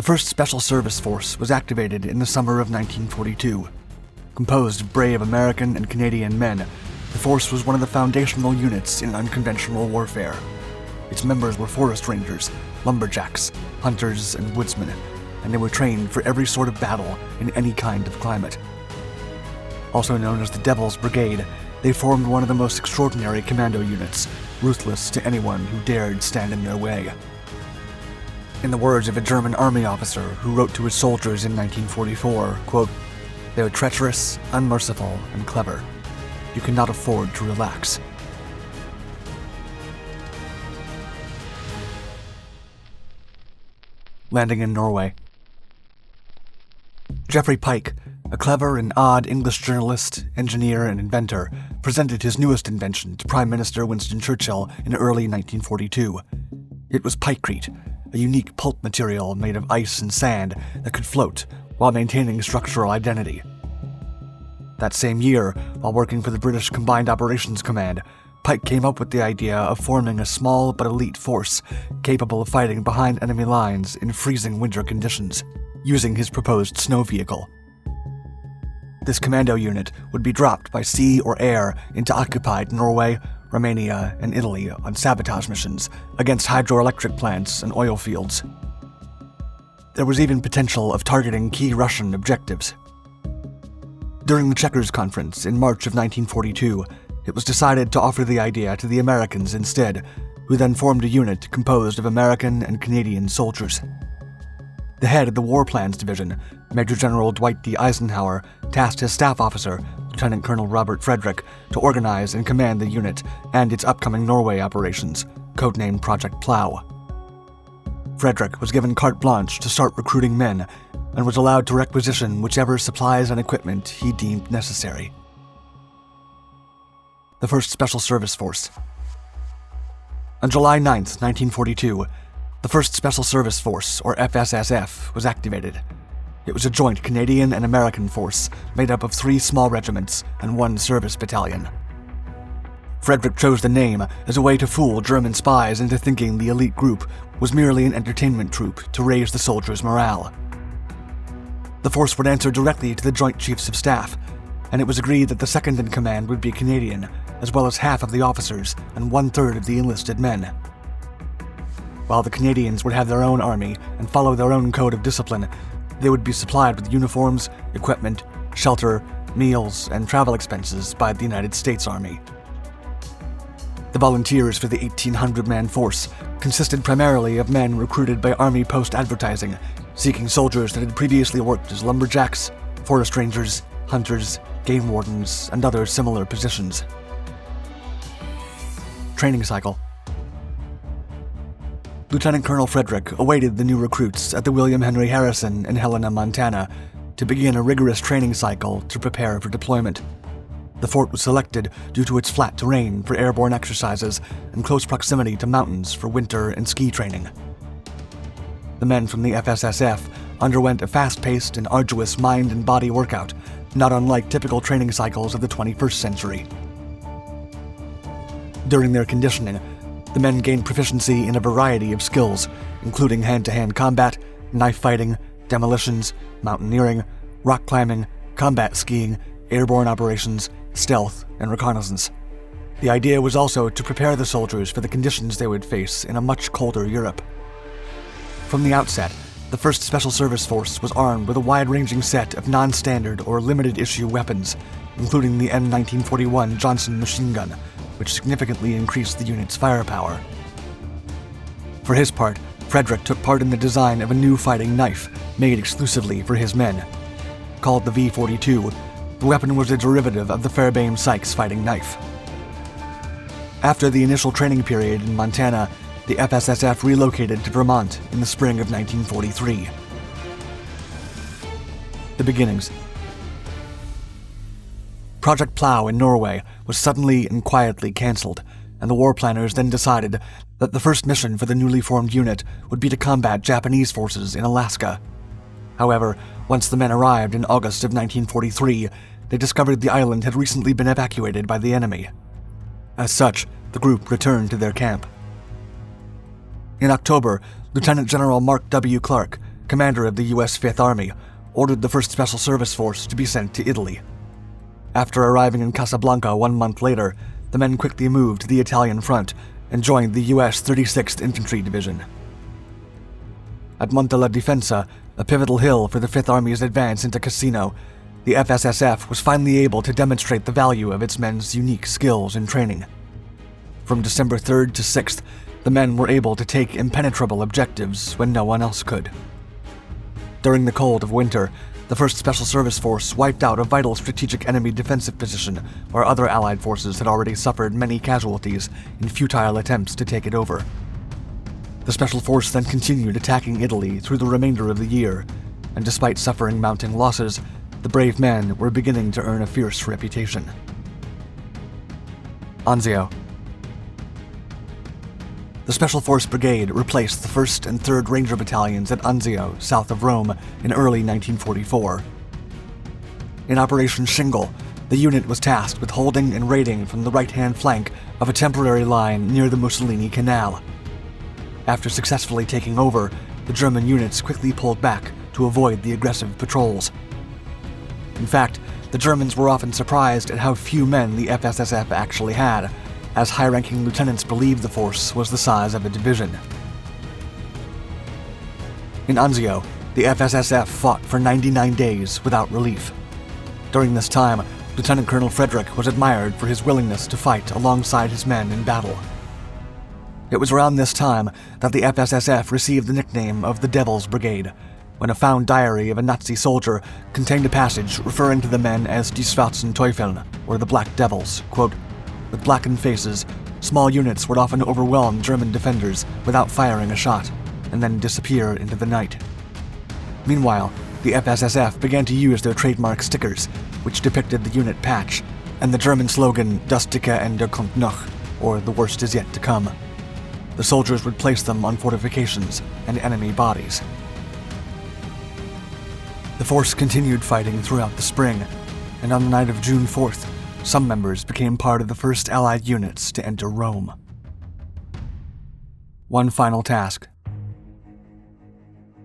The 1st Special Service Force was activated in the summer of 1942. Composed of brave American and Canadian men, the force was one of the foundational units in unconventional warfare. Its members were forest rangers, lumberjacks, hunters, and woodsmen, and they were trained for every sort of battle in any kind of climate. Also known as the Devil's Brigade, they formed one of the most extraordinary commando units, ruthless to anyone who dared stand in their way. In the words of a German army officer who wrote to his soldiers in 1944, quote, "They are treacherous, unmerciful, and clever. You cannot afford to relax." Landing in Norway. Geoffrey Pike, a clever and odd English journalist, engineer, and inventor, presented his newest invention to Prime Minister Winston Churchill in early 1942. It was pikecrete, a unique pulp material made of ice and sand that could float while maintaining structural identity. That same year, while working for the British Combined Operations Command, Pike came up with the idea of forming a small but elite force capable of fighting behind enemy lines in freezing winter conditions, using his proposed snow vehicle. This commando unit would be dropped by sea or air into occupied Norway, Romania, and Italy on sabotage missions against hydroelectric plants and oil fields. There was even potential of targeting key Russian objectives. During the Chequers Conference in March of 1942, it was decided to offer the idea to the Americans instead, who then formed a unit composed of American and Canadian soldiers. The head of the War Plans Division, Major General Dwight D. Eisenhower, tasked his staff officer, Lieutenant Colonel Robert Frederick, to organize and command the unit and its upcoming Norway operations, codenamed Project Plow. Frederick was given carte blanche to start recruiting men and was allowed to requisition whichever supplies and equipment he deemed necessary. The 1st Special Service Force. On July 9, 1942, the 1st Special Service Force, or FSSF, was activated. It was a joint Canadian and American force made up of 3 small regiments and 1 service battalion. Frederick chose the name as a way to fool German spies into thinking the elite group was merely an entertainment troupe to raise the soldiers' morale. The force would answer directly to the Joint Chiefs of Staff, and it was agreed that the second-in-command would be Canadian, as well as half of the officers and 1/3 of the enlisted men. While the Canadians would have their own army and follow their own code of discipline, they would be supplied with uniforms, equipment, shelter, meals, and travel expenses by the United States Army. The volunteers for the 1,800-man force consisted primarily of men recruited by Army Post Advertising, seeking soldiers that had previously worked as lumberjacks, forest rangers, hunters, game wardens, and other similar positions. Training cycle. Lieutenant Colonel Frederick awaited the new recruits at the William Henry Harrison in Helena, Montana, to begin a rigorous training cycle to prepare for deployment. The fort was selected due to its flat terrain for airborne exercises and close proximity to mountains for winter and ski training. The men from the FSSF underwent a fast-paced and arduous mind and body workout, not unlike typical training cycles of the 21st century. During their conditioning, the men gained proficiency in a variety of skills, including hand-to-hand combat, knife fighting, demolitions, mountaineering, rock climbing, combat skiing, airborne operations, stealth, and reconnaissance. The idea was also to prepare the soldiers for the conditions they would face in a much colder Europe. From the outset, the 1st Special Service Force was armed with a wide-ranging set of non-standard or limited-issue weapons, including the M1941 Johnson machine gun, which significantly increased the unit's firepower. For his part, Frederick took part in the design of a new fighting knife made exclusively for his men. Called the V-42, the weapon was a derivative of the Fairbairn-Sykes fighting knife. After the initial training period in Montana, the FSSF relocated to Vermont in the spring of 1943. The beginnings. Project Plow in Norway was suddenly and quietly cancelled, and the war planners then decided that the first mission for the newly formed unit would be to combat Japanese forces in Alaska. However, once the men arrived in August of 1943, they discovered the island had recently been evacuated by the enemy. As such, the group returned to their camp. In October, Lieutenant General Mark W. Clark, commander of the U.S. Fifth Army, ordered the 1st Special Service Force to be sent to Italy. After arriving in Casablanca 1 month later, the men quickly moved to the Italian front and joined the U.S. 36th Infantry Division. At Monte la Difensa, a pivotal hill for the Fifth Army's advance into Cassino, the FSSF was finally able to demonstrate the value of its men's unique skills and training. From December 3rd to 6th, the men were able to take impenetrable objectives when no one else could. During the cold of winter, the 1st Special Service Force wiped out a vital strategic enemy defensive position where other Allied forces had already suffered many casualties in futile attempts to take it over. The Special Force then continued attacking Italy through the remainder of the year, and despite suffering mounting losses, the brave men were beginning to earn a fierce reputation. Anzio. The Special Force Brigade replaced the 1st and 3rd Ranger Battalions at Anzio, south of Rome, in early 1944. In Operation Shingle, the unit was tasked with holding and raiding from the right-hand flank of a temporary line near the Mussolini Canal. After successfully taking over, the German units quickly pulled back to avoid the aggressive patrols. In fact, the Germans were often surprised at how few men the FSSF actually had, as high-ranking lieutenants believed the force was the size of a division. In Anzio, the FSSF fought for 99 days without relief. During this time, Lieutenant Colonel Frederick was admired for his willingness to fight alongside his men in battle. It was around this time that the FSSF received the nickname of the Devil's Brigade, when a found diary of a Nazi soldier contained a passage referring to the men as Die Schwarzen Teufeln, or the Black Devils. Quote, "With blackened faces, small units would often overwhelm German defenders without firing a shot, and then disappear into the night." Meanwhile, the FSSF began to use their trademark stickers, which depicted the unit patch, and the German slogan Das dicke Ende kommt noch, or the worst is yet to come. The soldiers would place them on fortifications and enemy bodies. The force continued fighting throughout the spring, and on the night of June 4th, some members became part of the first Allied units to enter Rome. One final task.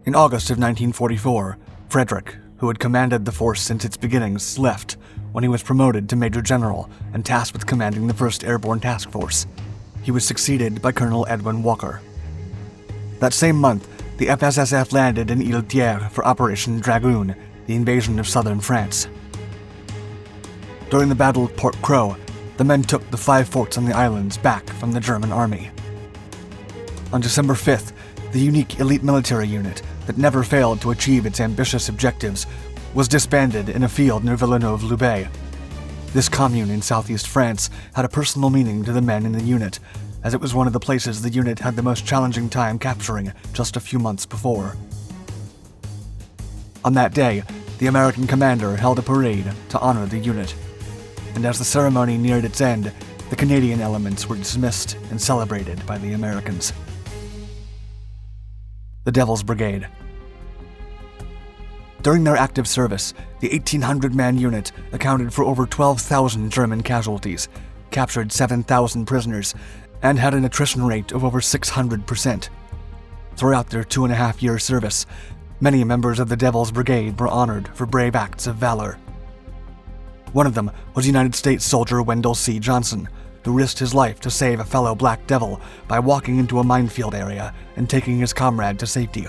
In August of 1944, Frederick, who had commanded the force since its beginnings, left when he was promoted to Major General and tasked with commanding the 1st Airborne Task Force. He was succeeded by Colonel Edwin Walker. That same month, the FSSF landed in Ile-Thiers for Operation Dragoon, the invasion of southern France. During the Battle of Port Creux, the men took the 5 forts on the islands back from the German army. On December 5th, the unique elite military unit that never failed to achieve its ambitious objectives was disbanded in a field near Villeneuve-Loubet. This commune in southeast France had a personal meaning to the men in the unit, as it was one of the places the unit had the most challenging time capturing just a few months before. On that day, the American commander held a parade to honor the unit, and as the ceremony neared its end, the Canadian elements were dismissed and celebrated by the Americans. The Devil's Brigade. During their active service, the 1,800-man unit accounted for over 12,000 German casualties, captured 7,000 prisoners, and had an attrition rate of over 600%. Throughout their 2.5-year service, many members of the Devil's Brigade were honored for brave acts of valor. One of them was United States soldier Wendell C. Johnson, who risked his life to save a fellow Black Devil by walking into a minefield area and taking his comrade to safety.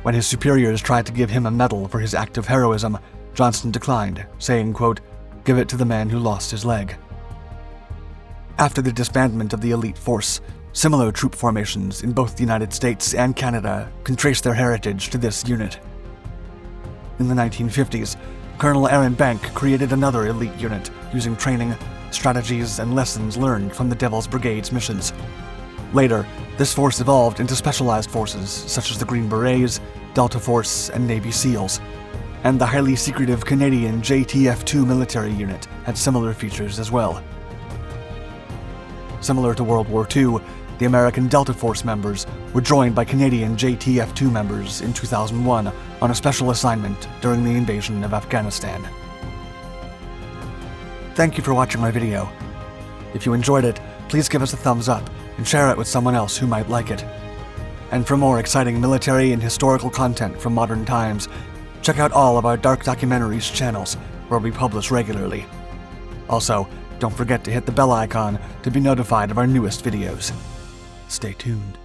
When his superiors tried to give him a medal for his act of heroism, Johnson declined, saying, quote, "Give it to the man who lost his leg." After the disbandment of the elite force, similar troop formations in both the United States and Canada can trace their heritage to this unit. In the 1950s, Colonel Aaron Bank created another elite unit using training, strategies, and lessons learned from the Devil's Brigade's missions. Later, this force evolved into specialized forces such as the Green Berets, Delta Force, and Navy SEALs, and the highly secretive Canadian JTF-2 military unit had similar features as well. Similar to World War II, the American Delta Force members were joined by Canadian JTF-2 members in 2001 on a special assignment during the invasion of Afghanistan. Thank you for watching my video. If you enjoyed it, please give us a thumbs up and share it with someone else who might like it. And for more exciting military and historical content from modern times, check out all of our Dark Documentaries channels, where we publish regularly. Also, don't forget to hit the bell icon to be notified of our newest videos. Stay tuned.